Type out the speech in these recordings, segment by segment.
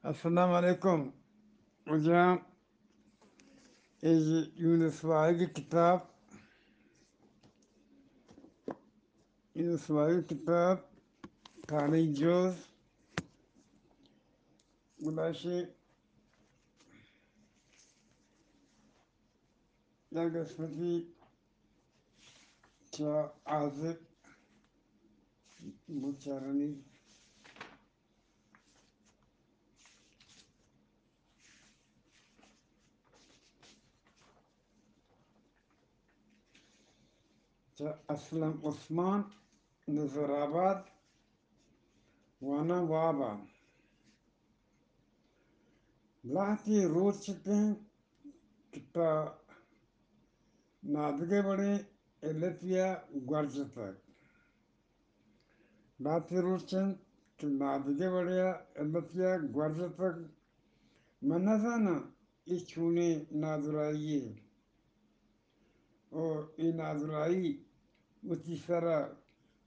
Assalamu alaikum. Hocam, Yunus Vahidi kitap, Yunus Vahidi kitap, Tarih Juz, Gulashi, Yagasmati, Cha Azib, Bucharani, Cha Aslam Usman, Nazarabad, Wana Waba. Lahti Rochite, Kita Nadge Bade, Eletia Guarjatak. Lahti Rochin, Nadge Bade, Eletia Guarjatak. Manazana, Ichune Nazraye. O inazrai utisara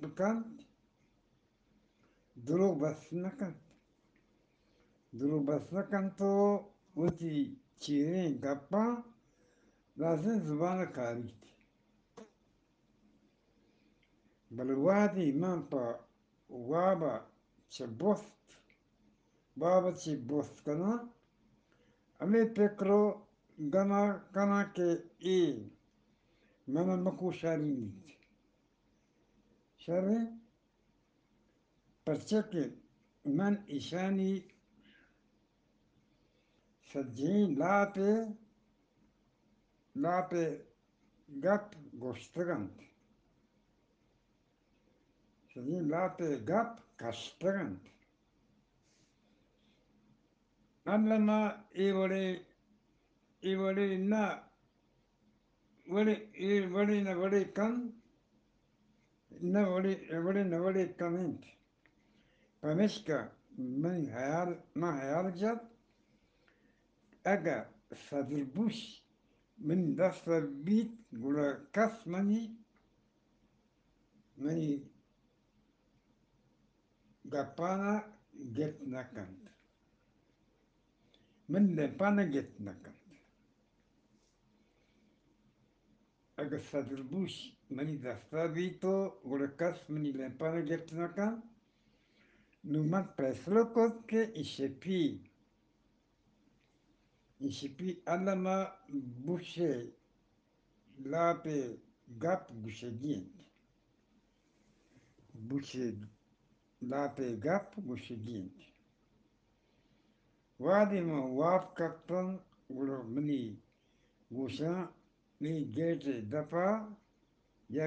bekend dulu basnakan to uti ciri gappa lazim zubana karit balwadi man pa waba chebost baba chebost kana ame pekro gana kana ke e mana maku shari percake man ishani sajjin lape gap gostagant sajjin lape gap kastagant Anlama i na wali na wali kan na wali kanint pamishka ma hayal jat aga sadilbush min dasta bit gula kas mani gapana get nakant min lepana get nakant aga sadilbush mani dasta bito gula kas mani lepana get nakant numat preslokot ke ishepi alama bushe lape gap gushegin bushe lape gap gushegin wadi ma wap kapton gulo mani gusha ni gete dapa ya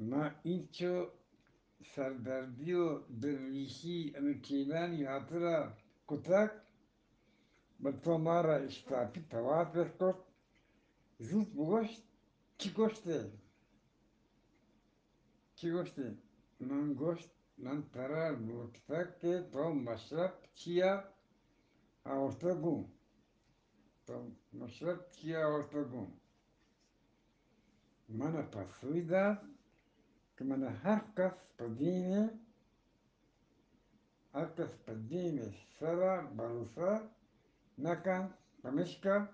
ma incho sardardio dervishi amitilani hatura kutak batomara istapi tawat veskot zut bugosh chigoste man gost man tara luktak ke to mashrab chia aortagu to mashrab chia aortagu mana pasuida que mana harkas padine harkas padine sara barusa nakan pamishka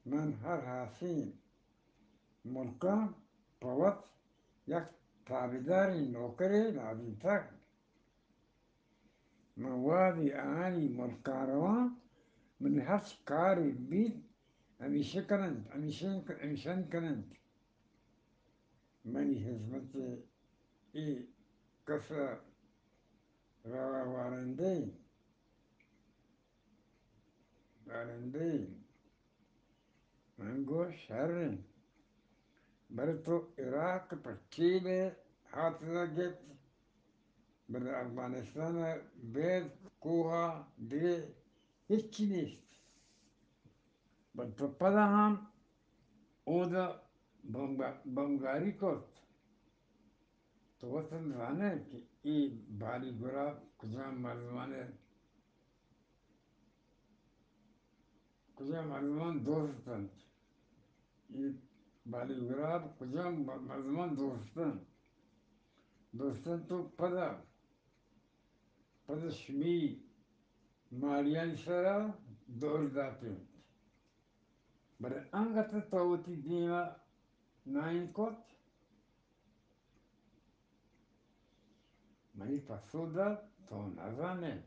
من هر حسین ملکا پوت یک تابیداری نوکری Nazi تک موادی آنی ملکاروان من هر کاری بید همیشن کنند منی حزمت ای کسا روا وارنده من گوش شرن برای تو عراق پچیله حاصل گت برای افغانستان بید کوها دیگه هیچی نیست برای تو پدا هم او دا بمگاری کرد تو وطن زانه که ای باری گراب کجا مردمان دوستند ای باری گراب کجا مردمان دوستان تو پدا شمی مالیان سرا دور داته برای انگتا تاوتی دیما ناین کت منی پسودا تو نزانه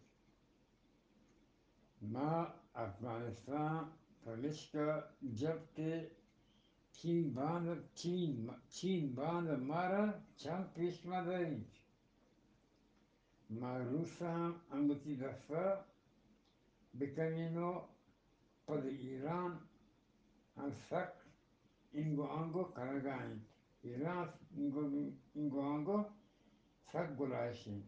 ما افغانستان پولیسکا جب که چین باند مارا چند پیش مدارید ما روسا هم انگوتی دستا بکنینو پد ایران هم سک اینگو آنگو کنگاین ایران اینگو آنگو سک گلایشین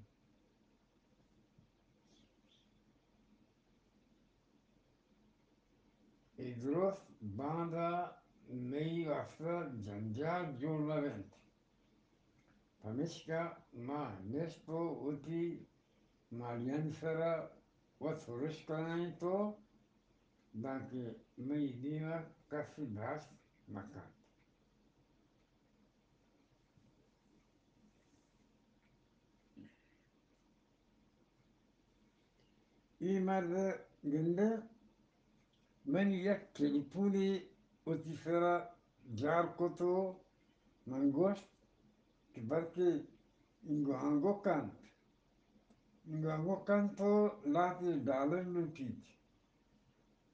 ای درست باندا نئی واسطه جنجال جوړ نویند پمیشکا ما نشتو اوتی مالیان سرا و سرش کنن تو دانکه می دیما کسی بحث مکان ای مرد گنده من یک تلفونی اوتی سرا جار کتو من گوشت که بلکه اینگو هنگو کند. 我看到那里打人路皮，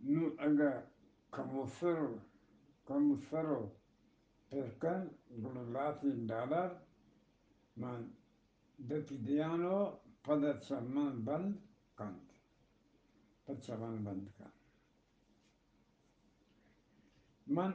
nu aga kamusaro perkan gululati dalar man depidiano pada chaman band kant pad chaman band kan man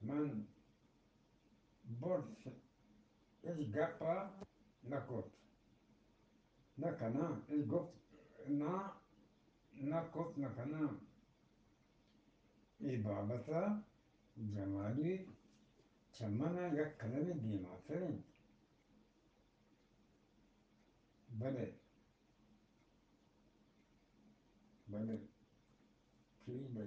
man bort is gappa nakot nakana is got na nakot nakana e babata jamali chamana yak kalami dimatare bale bale kile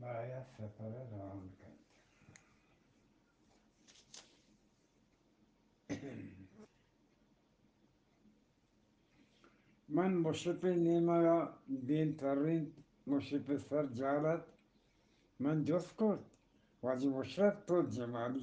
Maya separa rawan kan man mushipi nimaya bin tarin mushipi sar jalat man joskot waji mushraf to jamali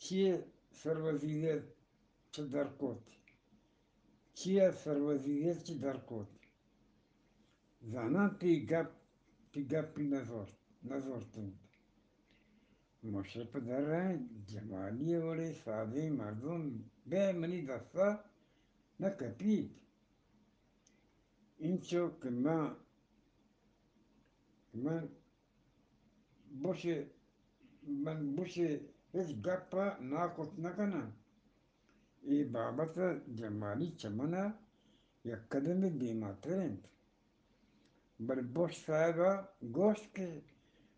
چیه سروازیت چه در کود چیه سروازیت چه در کود زنان پی نزورتند مشرف در راه جمالی ولی ساده مردم به منی دستا نکپید اینچو که من بوشه بوشه هیچ گپا ناکت نکنم ای بابت جمالی چمنا یک قدم بیماترند بر بوش صاحبا گوشت که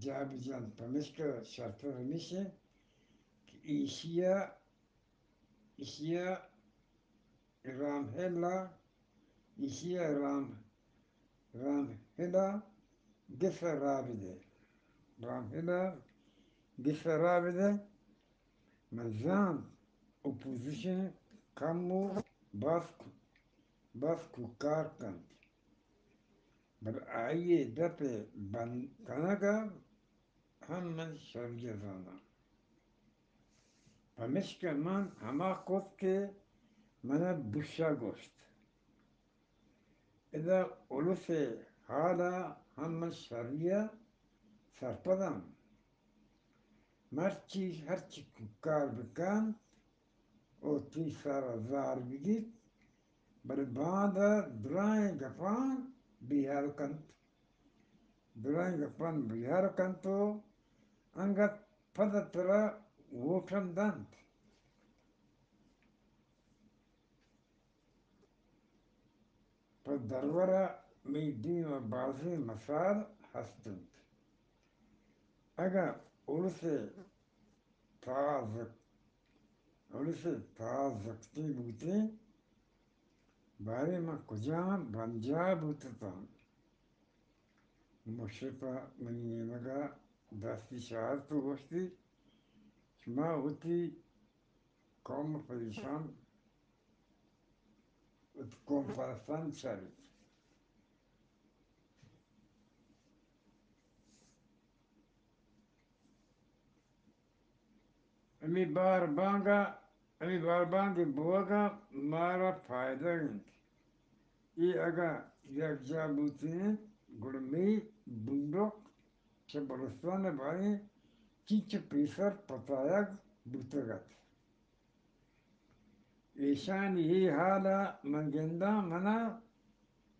Jabijan Pamiska Shartaramishe Ishia Ramhela Ishia Ramhila Gifarabide. Ramhila Gifarabide Mazan opposition Kamu Basku Karkan. But I dape ban Kanaga Hamman Sharjazana. Pamishka man Hamakotke Mana Busha Ghost. إذا أولوثي هذا هم الشريعة سرطان مرچی هرچی کار بکن او تی سر زار بگید بر بعد درای گپان بیار کند درای گپان بیار کند تو انگت پد ترا ووتن دند پر درورا می دیم بازی مسار هستند اگر اولوثی تازه اولوثی تازه بودی باری ما کجا بنجا بودتا مشرفا منی مگا دستی شهر تو گوشتی شما ہوتی قوم پریشان قوم پرستان شرید امی بار بانگی بوگا مارا فائدہ گند ای اگا یک جا بوتی ہیں گرمی بندق چه بلستان باری چیچ پیسر پتایگ بوتگت ایشان یہی حالا منگندہ منا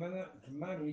mana kemari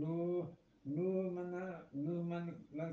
no no mana no man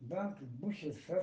dank bush sar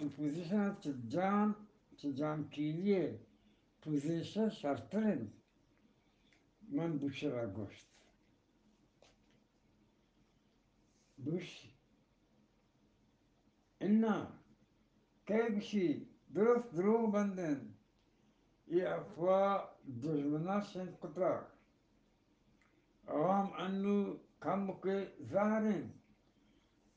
opposition ci giam kiliye position şartların man buşara goşt buş inna kaybishi durust duru banden i afwa dujmana sen kutra awam annu kam ke zahirin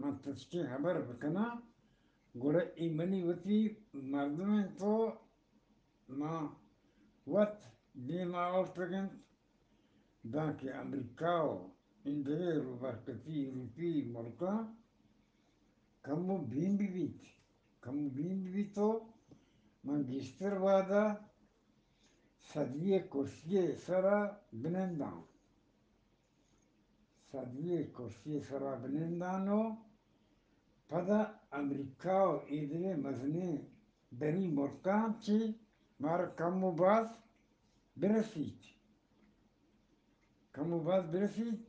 man tashkin habar bikana gura imani wati mardumen to ma wat bima ortagan danki amerikao indere barkati rupi mulka kamu bim bibit Kamu bin to mangister vada sadviye kursiye sara binendan. Sadviye kursiye sara binendano pada Amerika o idre mazni beni morkan ki mar kamu bas birasit. Kamu bas birasit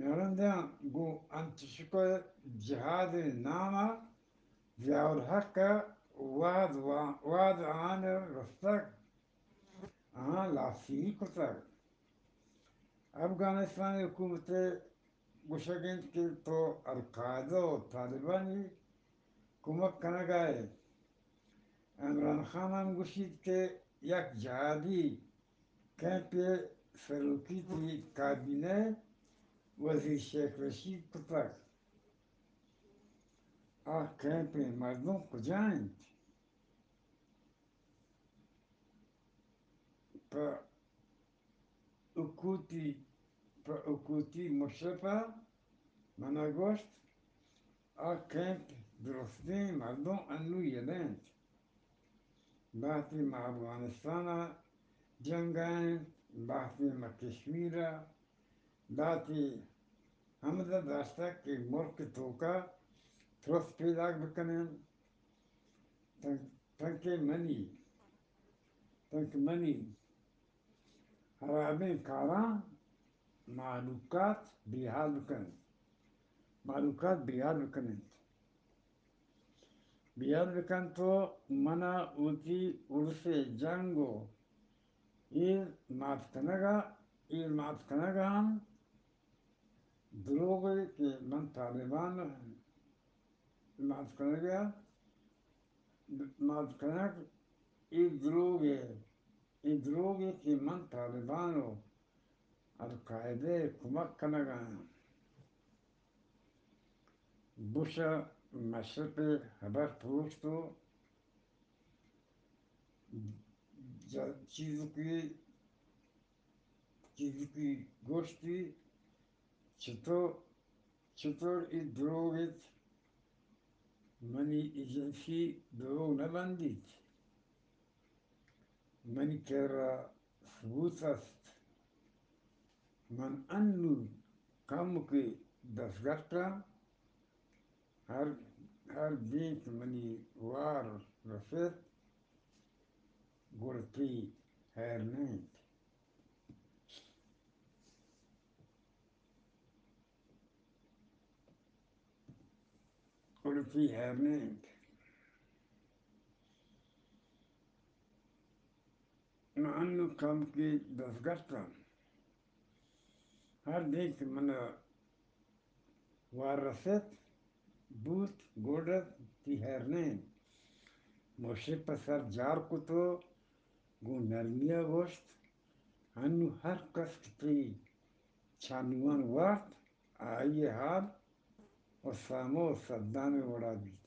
نرندم گو انتشکو جهاد نامه زیاد حق واد آن رستق آن لاسی کتر افغانستان حکومت گوشگند که تو القاعده و طالبانی کمک کنگاه عمران خان هم گوشید که یک جهادی کمپ سلوکی تی کابینه وزیر شیخ رشید کتر کمپ مردم کجایند په حکوتی مشرفه منگوشت کمپ درستی مردم انو یدند بحثی ما افغانستان جنگایند بحثی ما کشمیر بحثی همه داشته که ملک توکا ترست پیدا بکنن تنکه منی حرابین کاران معلوکات بیحال بکنن معلوکات بیحال بکنن بیحال بکن تو منا اوتی عرص جنگو این مات کنگا هم دروغی که من طالبان مات کنگ این دروغی که من طالبانو القاعده کمک کنگا بوشا مشرق خبر پروشتو چیزی که گوشتی چطور این دروغیت منی ایجنسی دروغ نبندید منی که را ثبوت است من انو کامو که دستگرد کرم هر دین که منی وار رسید گرتی هرنید گرتی هرنید من انو کامو که دستگرد کرم هر دین که من وار رسید بود گردت تی هرنید موشه پسر جار کتو گو نرمیا گوشت انو هر کس که تی چانوان وقت آئی حال اسامه و صدام وڑا بیت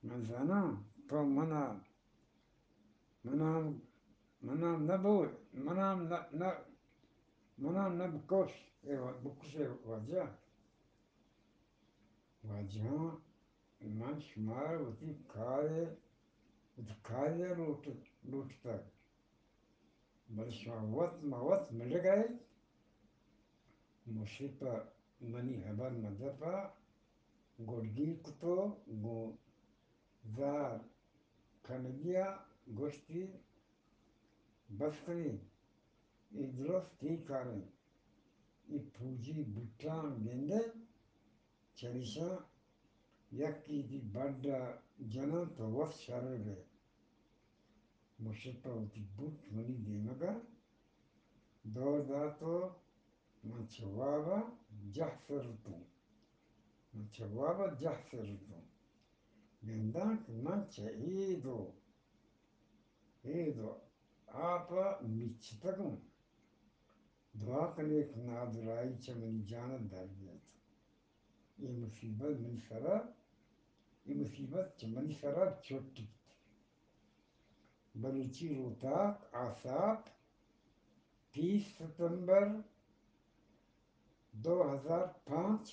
من زنم تو منام نبود منام نبکش وجه من شمار وتی کاری لوٹتا بل شما وط مل گئے مشرپا منی حبر مدفا گرگی کتو گو زار کنگیا گوشتی بس کنی ای درست تی کارن ای پوجی بوتان گنده چلیشا یکی دی بردا جنان تو وقت شرر گئے مشرپا وتی بوت منی دیمگا دور داتو من جوابا جحفرتو گندان من ایدو آپا میچتگم دعا کنه که نادرایی چه منی جانت در بیاد این مصیبت چه منی سرا چوٹی بلوچی روتاک آساب 30 ستمبر 2005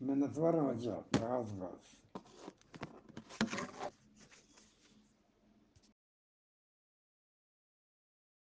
من نتورع وجع خلاص.